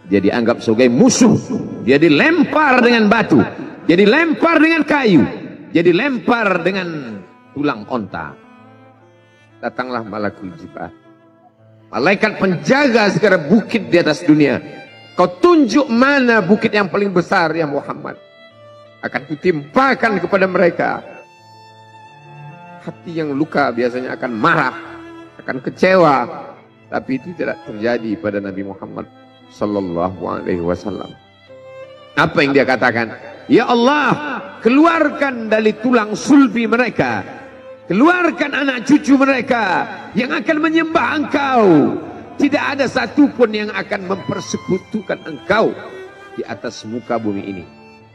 dia dianggap sebagai musuh, dia dilempar dengan batu, dia dilempar dengan kayu, dia dilempar dengan tulang onta. Datanglah malakul jibal, malaikat penjaga segala bukit di atas dunia. Kau tunjuk mana bukit yang paling besar ya Muhammad, akan kutimpakan kepada mereka. Hati yang luka biasanya akan marah, akan kecewa, tapi itu tidak terjadi pada Nabi Muhammad sallallahu alaihi wasallam. Apa yang dia katakan? Ya Allah, keluarkan dari tulang sulbi mereka, keluarkan anak cucu mereka yang akan menyembah Engkau. Tidak ada satupun yang akan mempersekutukan Engkau di atas muka bumi ini.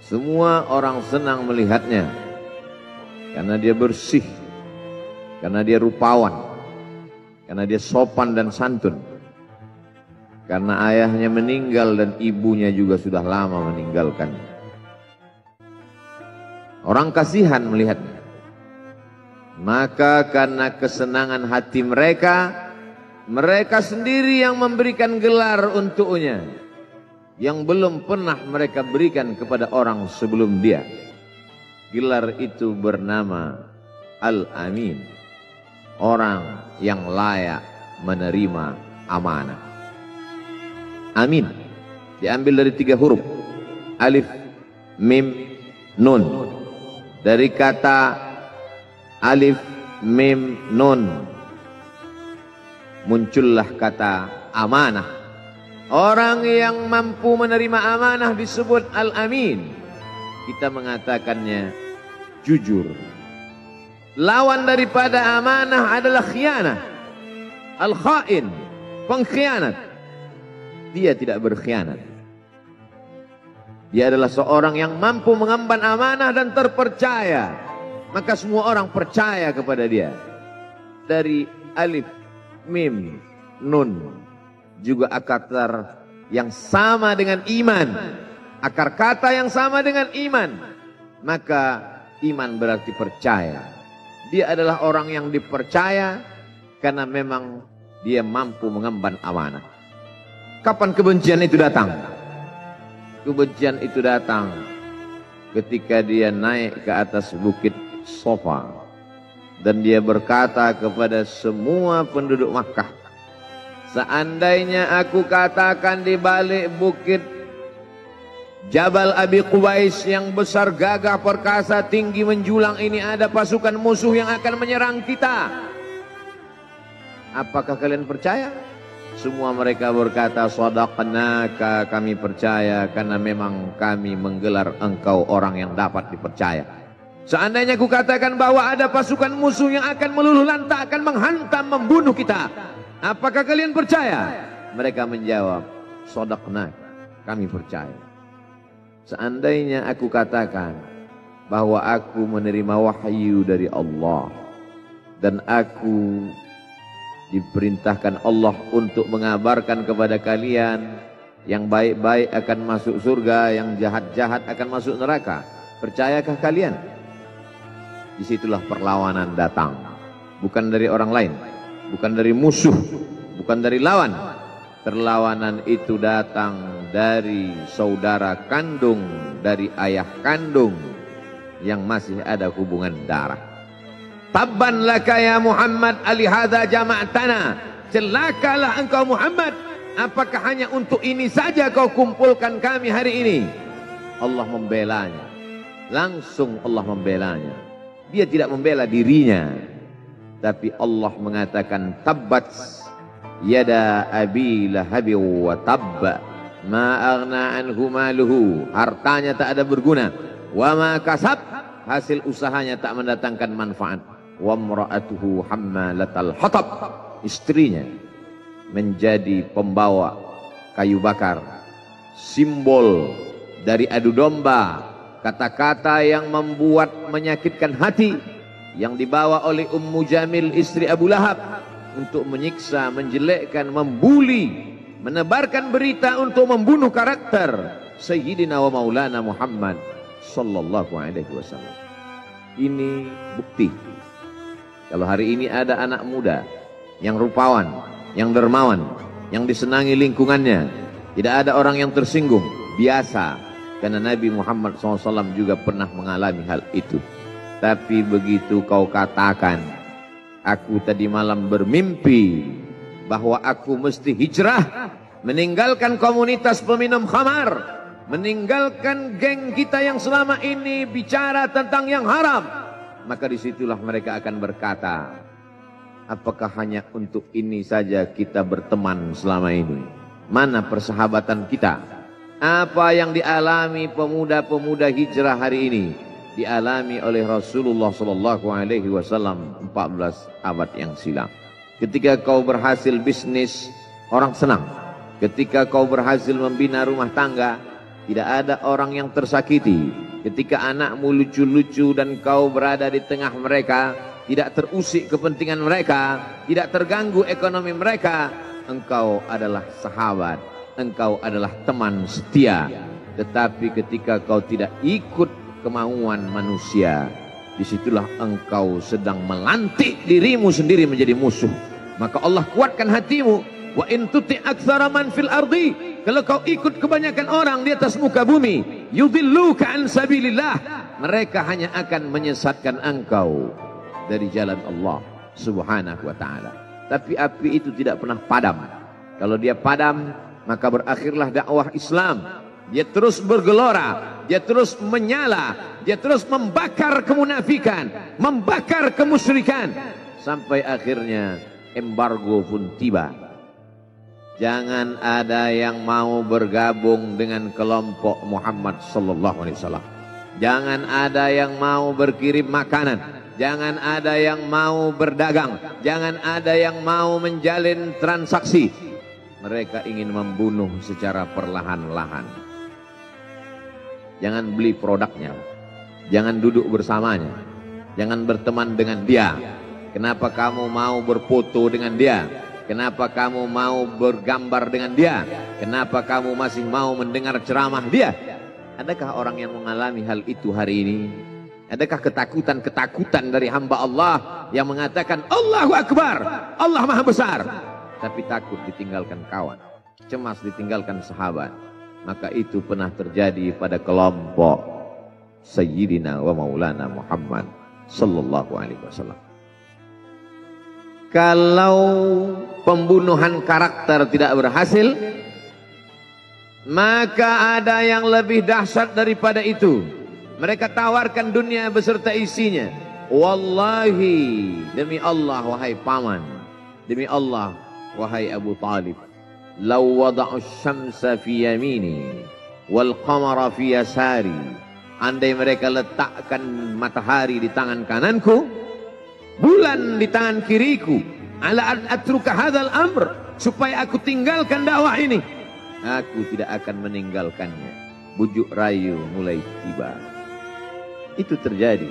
Semua orang senang melihatnya karena dia bersih, karena dia rupawan, karena dia sopan dan santun, karena ayahnya meninggal dan ibunya juga sudah lama meninggalkan. Orang kasihan melihatnya. Maka karena kesenangan hati mereka, mereka sendiri yang memberikan gelar untuknya yang belum pernah mereka berikan kepada orang sebelum dia. Gelar itu bernama Al-Amin, orang yang layak menerima amanah. Amin diambil dari 3 huruf, alif, mim, nun. Dari kata alif, mim, nun muncullah kata amanah. Orang yang mampu menerima amanah disebut Al-Amin. Kita mengatakannya jujur. Lawan daripada amanah adalah khianah, al-khain, pengkhianat. Dia tidak berkhianat. Dia adalah seorang yang mampu mengemban amanah dan terpercaya. Maka semua orang percaya kepada dia. Dari alif, mim, nun, juga akar yang sama dengan iman, akar kata yang sama dengan iman. Maka iman berarti percaya. Dia adalah orang yang dipercaya karena memang dia mampu mengemban amanah. Kapan kebencian itu datang? Kebencian itu datang ketika dia naik ke atas bukit Safa dan dia berkata kepada semua penduduk Makkah, seandainya aku katakan di balik bukit Jabal Abi Qubais yang besar, gagah, perkasa, tinggi, menjulang ini ada pasukan musuh yang akan menyerang kita, apakah kalian percaya? Semua mereka berkata, shadaqnaka, kami percaya karena memang kami menggelar engkau orang yang dapat dipercaya. Seandainya aku katakan bahwa ada pasukan musuh yang akan meluluh lantakkan, menghantam, membunuh kita, apakah kalian percaya? Mereka menjawab, shadaqnaka, kami percaya. Seandainya aku katakan bahwa aku menerima wahyu dari Allah dan aku diperintahkan Allah untuk mengabarkan kepada kalian yang baik-baik akan masuk surga, yang jahat-jahat akan masuk neraka, percayakah kalian? Disitulah perlawanan datang, bukan dari orang lain, bukan dari musuh, bukan dari lawan. Perlawanan itu datang dari saudara kandung, dari ayah kandung yang masih ada hubungan darah. Tabban laka ya Muhammad alihada jama'tana, celakalah engkau Muhammad, apakah hanya untuk ini saja kau kumpulkan kami hari ini? Allah membelanya, langsung Allah membelanya. Dia tidak membela dirinya, tapi Allah mengatakan tabbat yada abi lahabi wa tabba ma aghna anhu maluhu, hartanya tak ada berguna, wa ma kasab, hasil usahanya tak mendatangkan manfaat, wa mra'atuhu hammalatal hatab, istrinya menjadi pembawa kayu bakar, simbol dari adu domba, kata-kata yang membuat menyakitkan hati yang dibawa oleh Ummu Jamil istri Abu Lahab untuk menyiksa, menjelekkan, membuli, menebarkan berita untuk membunuh karakter Sayyidina wa Maulana Muhammad sallallahu alaihi wasallam. Ini bukti kalau hari ini ada anak muda yang rupawan, yang dermawan, yang disenangi lingkungannya, Tidak ada orang yang tersinggung, biasa. Karena Nabi Muhammad SAW juga pernah mengalami hal itu. Tapi begitu kau katakan, aku tadi malam bermimpi bahwa aku mesti hijrah, meninggalkan komunitas peminum khamar, meninggalkan geng kita yang selama ini bicara tentang yang haram, maka disitulah mereka akan berkata, apakah hanya untuk ini saja kita berteman selama ini? Mana persahabatan kita? Apa yang dialami pemuda-pemuda hijrah hari ini dialami oleh Rasulullah SAW 14 abad yang silam. Ketika kau berhasil bisnis, orang senang. Ketika kau berhasil membina rumah tangga, tidak ada orang yang tersakiti. Ketika anakmu lucu-lucu dan kau berada di tengah mereka, tidak terusik kepentingan mereka, tidak terganggu ekonomi mereka, engkau adalah sahabat, engkau adalah teman setia. Tetapi ketika kau tidak ikut kemauan manusia, disitulah engkau sedang melantik dirimu sendiri menjadi musuh. Maka Allah kuatkan hatimu. Wa in tuti' aktsara man fil ardi, kalau kau ikut kebanyakan orang di atas muka bumi, yudilluka an sabilillah, mereka hanya akan menyesatkan engkau dari jalan Allah Subhanahu wa taala. Tapi api itu tidak pernah padam. Kalau dia padam, maka berakhirlah dakwah Islam. Dia terus bergelora, dia terus menyala, dia terus membakar kemunafikan, membakar kemusyrikan, sampai akhirnya embargo pun tiba. Jangan ada yang mau bergabung dengan kelompok Muhammad sallallahu alaihi wasallam. Jangan ada yang mau berkirim makanan, jangan ada yang mau berdagang, jangan ada yang mau menjalin transaksi. Mereka ingin membunuh secara perlahan-lahan. Jangan beli produknya, jangan duduk bersamanya, jangan berteman dengan dia. Kenapa kamu mau berfoto dengan dia? Kenapa kamu mau bergambar dengan dia? Kenapa kamu masih mau mendengar ceramah dia? Adakah orang yang mengalami hal itu hari ini? Adakah ketakutan-ketakutan dari hamba Allah yang mengatakan Allahu Akbar, Allah Maha Besar, tapi takut ditinggalkan kawan, cemas ditinggalkan sahabat? Maka itu pernah terjadi pada kelompok Sayyidina wa Maulana Muhammad sallallahu alaihi wasallam. Kalau pembunuhan karakter tidak berhasil, maka ada yang lebih dahsyat daripada itu. Mereka tawarkan dunia beserta isinya. Wallahi, demi Allah wahai paman, demi Allah wahai Abu Talib, law wada'u syamsa fi yamini wal qamara fi yasari, andai mereka letakkan matahari di tangan kananku, bulan di tangan kiriku, ala an atruka hadzal amr, supaya aku tinggalkan dakwah ini, aku tidak akan meninggalkannya. Bujuk rayu mulai tiba. Itu terjadi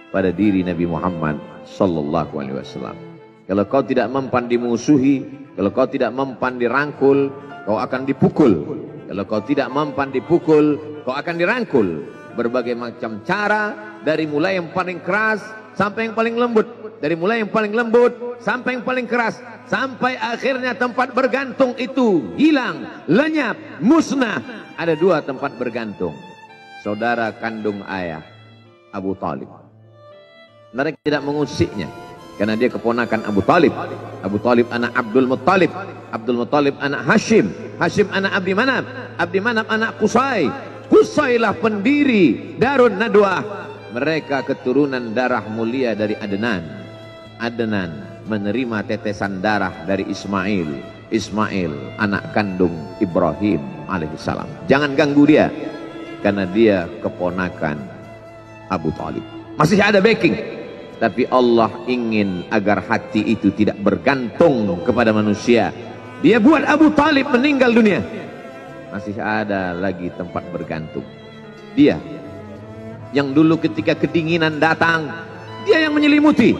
pada diri Nabi Muhammad sallallahu alaihi wasallam. Kalau kau tidak mempan dimusuhi, kalau kau tidak mempan dirangkul, kau akan dipukul. Kalau kau tidak mempan dipukul, kau akan dirangkul. Berbagai macam cara, dari mulai yang paling keras sampai yang paling lembut, dari mulai yang paling lembut sampai yang paling keras, sampai akhirnya tempat bergantung itu hilang, lenyap, musnah. Ada dua tempat bergantung, saudara kandung ayah Abu Talib. Mereka tidak mengusiknya karena dia keponakan Abu Talib. Abu Talib anak Abdul Muttalib, Abdul Muttalib anak Hashim, Hashim anak Abdi Manaf, Abdi Manaf anak Qusay, Qusaylah pendiri Darun Nadwah. Mereka keturunan darah mulia dari Adnan. Adnan menerima tetesan darah dari Ismail. Ismail anak kandung Ibrahim alaihissalam. Jangan ganggu dia, karena dia keponakan Abu Talib. Masih ada backing, tapi Allah ingin agar hati itu tidak bergantung kepada manusia. Dia buat Abu Talib meninggal dunia, masih ada lagi tempat bergantung. Dia yang dulu ketika kedinginan datang, dia yang menyelimuti.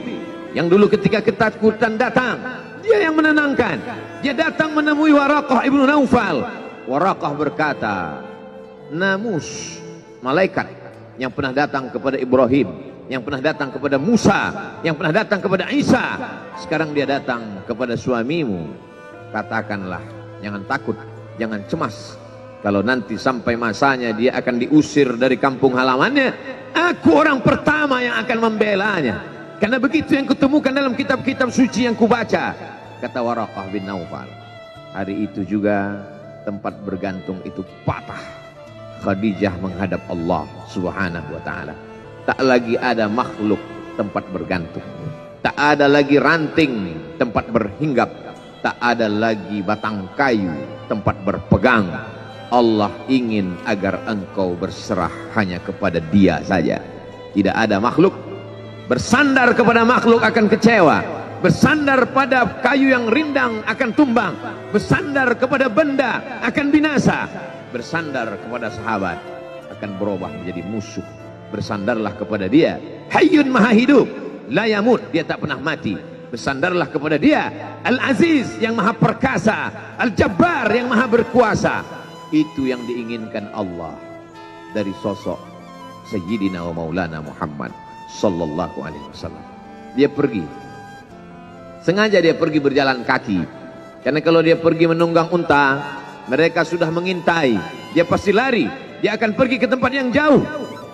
Yang dulu ketika ketakutan datang, dia yang menenangkan. Dia datang menemui Waraqah ibnu Naufal. Waraqah berkata, namus, malaikat yang pernah datang kepada Ibrahim, yang pernah datang kepada Musa, yang pernah datang kepada Isa, sekarang dia datang kepada suamimu. Katakanlah, jangan takut, jangan cemas. Kalau nanti sampai masanya dia akan diusir dari kampung halamannya, aku orang pertama yang akan membelanya. Karena begitu yang kutemukan dalam kitab-kitab suci yang kubaca. Kata Waraqah bin Naufal. Hari itu juga tempat bergantung itu patah. Khadijah menghadap Allah subhanahu wa ta'ala. Tak lagi ada makhluk tempat bergantung. Tak ada lagi ranting tempat berhinggap. Tak ada lagi batang kayu tempat berpegang. Allah ingin agar engkau berserah hanya kepada Dia saja. Tidak ada makhluk. Bersandar kepada makhluk akan kecewa. Bersandar pada kayu yang rindang akan tumbang. Bersandar kepada benda akan binasa. Bersandar kepada sahabat akan berubah menjadi musuh. Bersandarlah kepada Dia. Hayyun maha hidup, la yamut, Dia tak pernah mati. Bersandarlah kepada Dia. Al-Aziz yang maha perkasa, Al-Jabbar yang maha berkuasa. Itu yang diinginkan Allah dari sosok Sayyidina wa Maulana Muhammad sallallahu alaihi wasallam. Dia pergi. Sengaja dia pergi berjalan kaki. Karena kalau dia pergi menunggang unta, mereka sudah mengintai. Dia pasti lari. Dia akan pergi ke tempat yang jauh.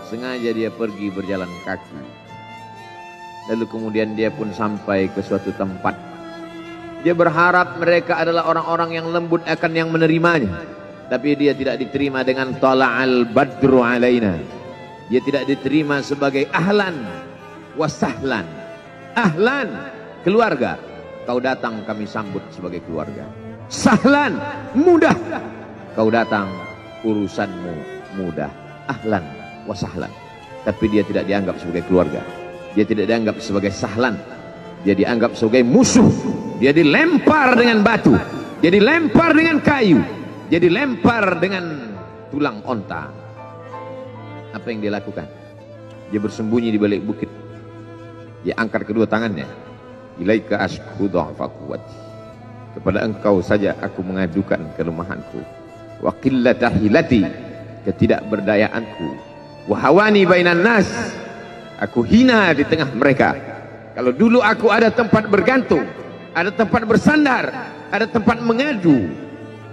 Sengaja dia pergi berjalan kaki. Lalu kemudian dia pun sampai ke suatu tempat. Dia berharap mereka adalah orang-orang yang lembut akan yang menerimanya. Tapi dia tidak diterima dengan tala'al badru alaina. Dia tidak diterima sebagai ahlan wasahlan. Ahlan, keluarga. Kau datang kami sambut sebagai keluarga. Sahlan, mudah. Kau datang urusanmu mudah. Ahlan wasahlan. Tapi dia tidak dianggap sebagai keluarga. Dia tidak dianggap sebagai sahlan. Dia dianggap sebagai musuh. Dia dilempar dengan batu. Dia dilempar dengan kayu. Dia dilempar dengan tulang onta. Apa yang dia lakukan? Dia bersembunyi di balik bukit. Dia angkat kedua tangannya. Ilaika ashku dha'fa quwwati. Kepada engkau saja aku mengadukan kelemahanku. Wa qillata hilati, ketidakberdayaanku. Wa hawani bainan nas, aku hina di tengah mereka. Kalau dulu aku ada tempat bergantung, ada tempat bersandar, ada tempat mengadu,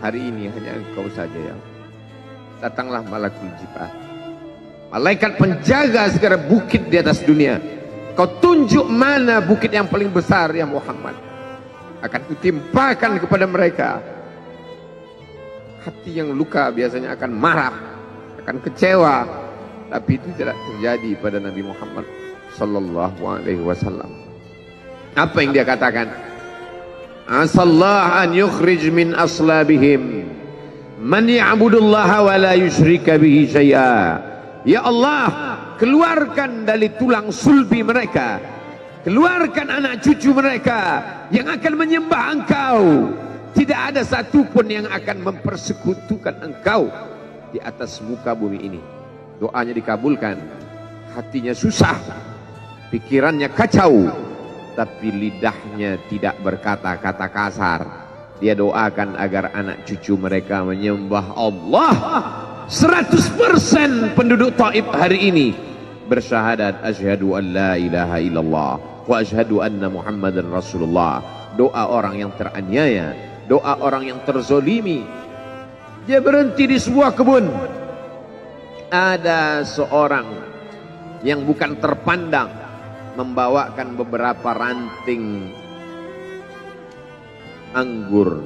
hari ini hanya engkau saja yang datanglah malakul jibal, malaikat penjaga segala bukit di atas dunia. Kau tunjuk mana bukit yang paling besar ya Muhammad, akan kutimpakan kepada mereka. Hati yang luka biasanya akan marah, akan kecewa, tapi itu tidak terjadi pada Nabi Muhammad sallallahu alaihi wasallam. Apa yang dia katakan? Asallah an yukhrij min aslabihim man ya'budullaha wa la yusyrika bihi syai'a. Ya Allah, keluarkan dari tulang sulbi mereka, keluarkan anak cucu mereka yang akan menyembah engkau. Tidak ada satupun yang akan mempersekutukan engkau di atas muka bumi ini. Doanya dikabulkan, hatinya susah, pikirannya kacau, tapi lidahnya tidak berkata-kata kasar. Dia doakan agar anak cucu mereka menyembah Allah. 100% penduduk Taif hari ini bersyahadat asyhadu an la ilaha illallah wa asyhadu anna Muhammadan Rasulullah. Doa orang yang teraniaya, doa orang yang terzolimi. Dia berhenti di sebuah kebun. Ada seorang yang bukan terpandang membawakan beberapa ranting anggur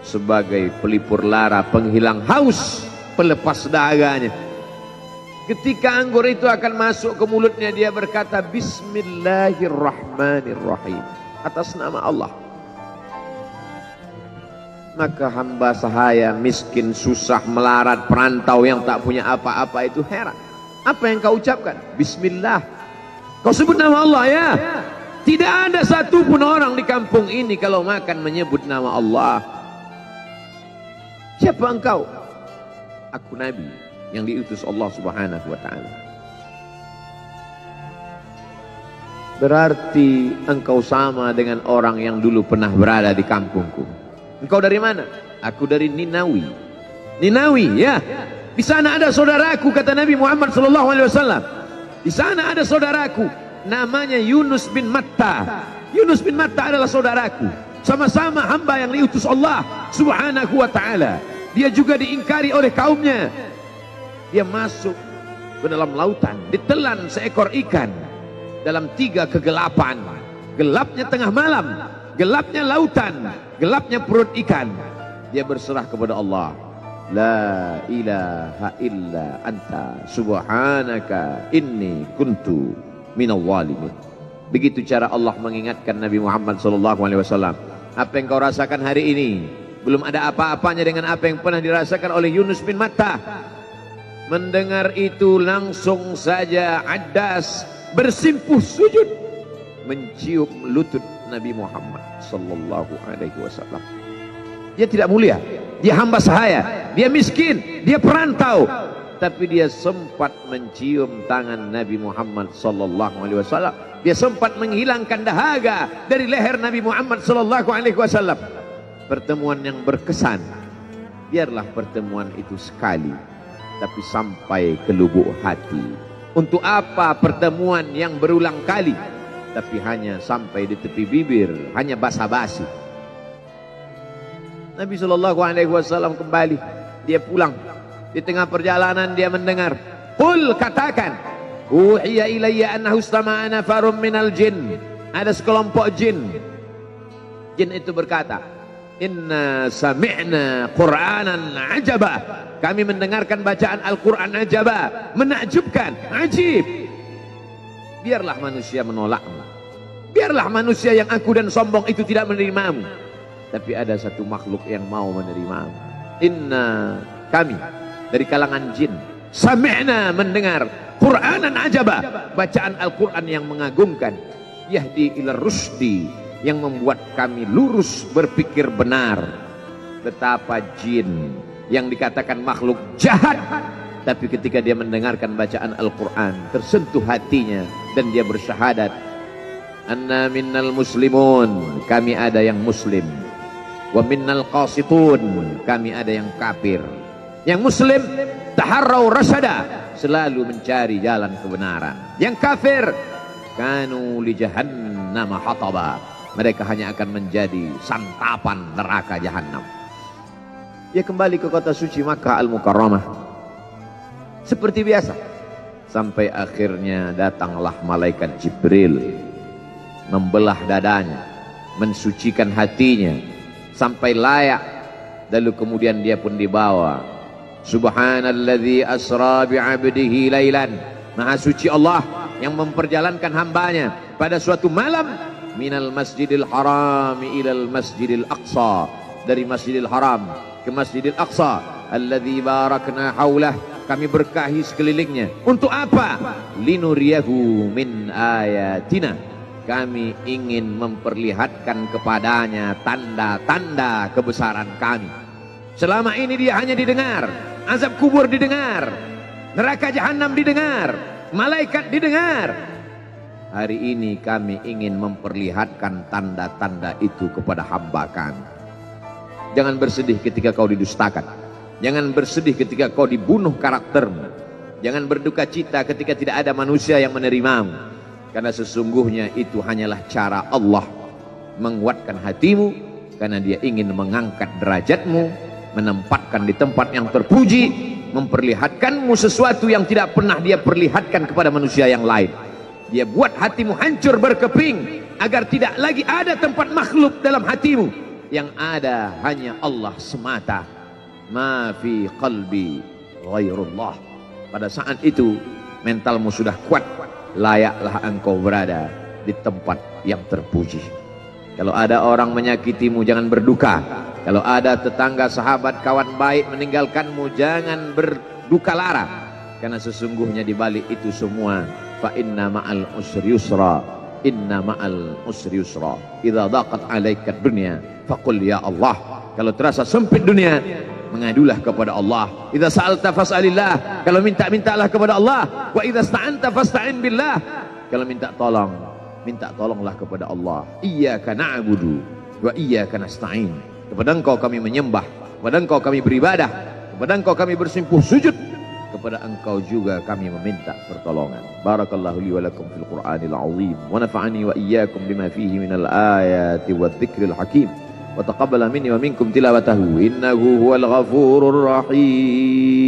sebagai pelipur lara, penghilang haus, pelepas dahaganya. Ketika anggur itu akan masuk ke mulutnya, dia berkata Bismillahirrahmanirrahim, atas nama Allah. Maka hamba sahaya miskin, susah, melarat, perantau yang tak punya apa-apa itu heran. Apa yang kau ucapkan? Bismillah. Kau sebut nama Allah ya. Tidak ada satupun orang di kampung ini kalau makan menyebut nama Allah. Siapa engkau? Aku Nabi yang diutus Allah subhanahu wa ta'ala. Berarti engkau sama dengan orang yang dulu pernah berada di kampungku. Engkau dari mana? Aku dari Ninawi. Ninawi, ya. Di sana ada saudaraku, kata Nabi Muhammad SAW. Di sana ada saudaraku, namanya Yunus bin Matta. Yunus bin Matta adalah saudaraku. Sama-sama hamba yang diutus Allah subhanahu wa ta'ala. Dia juga diingkari oleh kaumnya. Dia masuk ke dalam lautan, ditelan seekor ikan dalam 3 kegelapan. Gelapnya tengah malam, gelapnya lautan, gelapnya perut ikan. Dia berserah kepada Allah. La ilaha illa anta subhanaka inni kuntu minal zalimin. Begitu cara Allah mengingatkan Nabi Muhammad SAW. Apa yang kau rasakan hari ini belum ada apa-apanya dengan apa yang pernah dirasakan oleh Yunus bin Matta. Mendengar itu langsung saja Addas bersimpuh sujud mencium lutut Nabi Muhammad SAW. Dia tidak mulia, dia hamba sahaya, dia miskin, dia perantau, tapi dia sempat mencium tangan Nabi Muhammad SAW. Dia sempat menghilangkan dahaga dari leher Nabi Muhammad SAW. Pertemuan yang berkesan. Biarlah pertemuan itu sekali, tapi sampai ke lubuk hati. Untuk apa pertemuan yang berulang kali, tapi hanya sampai di tepi bibir, hanya basa-basi. Nabi SAW kembali, dia pulang. Di tengah perjalanan dia mendengar, qul, katakan, uhiya ilayya annahu istama'a nafarun minal jin. Ada sekelompok jin. Jin itu berkata, inna sami'na Qur'anan ajaba. Kami mendengarkan bacaan Al-Quran ajaba, menakjubkan, ajib. Biarlah manusia menolakmu, biarlah manusia yang aku dan sombong itu tidak menerimamu, tapi ada satu makhluk yang mau menerimamu. Inna, kami dari kalangan jin, sami'na, mendengar Qur'anan ajaba, bacaan Al-Quran yang mengagumkan, yahdi ila rusdi, yang membuat kami lurus berpikir benar. Betapa jin yang dikatakan makhluk jahat, tapi ketika dia mendengarkan bacaan Al-Quran tersentuh hatinya dan dia bersyahadat, anna minnal muslimun, kami ada yang muslim, wa minnal qasitun, kami ada yang kafir. Yang muslim taharrau rasyada, selalu mencari jalan kebenaran. Yang kafir kanu li jahannam hataba, mereka hanya akan menjadi santapan neraka jahanam. Dia kembali ke kota suci Makkah Al-Mukarramah seperti biasa, sampai akhirnya datanglah malaikat Jibril, membelah dadanya, mensucikan hatinya sampai layak. Lalu kemudian dia pun dibawa. Subhanalladzi asra bi'abdihi lailan, maha suci Allah yang memperjalankan hambanya pada suatu malam, minal masjidil haram ilal masjidil aqsa, dari masjidil haram ke masjidil aqsa, alladzi barakna haulah, kami berkahi sekelilingnya. Untuk apa? Linuriyahu min ayatina, kami ingin memperlihatkan kepadanya tanda-tanda kebesaran kami. Selama ini dia hanya didengar, azab kubur didengar, neraka jahanam didengar, malaikat didengar. Hari ini kami ingin memperlihatkan tanda-tanda itu kepada hamba kami. Jangan bersedih ketika kau didustakan, jangan bersedih ketika kau dibunuh karaktermu, jangan berduka cita ketika tidak ada manusia yang menerimamu, karena sesungguhnya itu hanyalah cara Allah menguatkan hatimu, karena dia ingin mengangkat derajatmu, menempatkan di tempat yang terpuji, memperlihatkanmu sesuatu yang tidak pernah dia perlihatkan kepada manusia yang lain. Dia buat hatimu hancur berkeping agar tidak lagi ada tempat makhluk dalam hatimu, yang ada hanya Allah semata. Ma fi qalbi ghairullah. Pada saat itu mentalmu sudah kuat, layaklah engkau berada di tempat yang terpuji. Kalau ada orang menyakitimu, jangan berduka. Kalau ada tetangga, sahabat, kawan baik meninggalkanmu, jangan berduka lara, karena sesungguhnya di balik itu semua, fa inna ma'al usri yusra, inna ma'al usri yusra, idza daqat 'alaika dunya faqul ya Allah. Kalau terasa sempit dunia, mengadulah kepada Allah. Idza sa'alta fas'alillah, kalau minta-mintalah kepada Allah. Wa idza sta'anta fasta'in billah, kalau minta tolong, minta tolonglah kepada Allah. Iyyaka na'budu wa iyyaka nasta'in, kepada Engkau kami menyembah, kepada Engkau kami beribadah, kepada Engkau kami bersimpuh sujud, kepada Engkau juga kami meminta pertolongan. Barakallahu li wa lakum fil Qur'anil azim, wa nafa'ani wa iyyakum bima fihi minal ayati wadh-dhikril hakim. wa taqabbal minni wa minkum tilawatahu innahu huwal ghafurur rahim.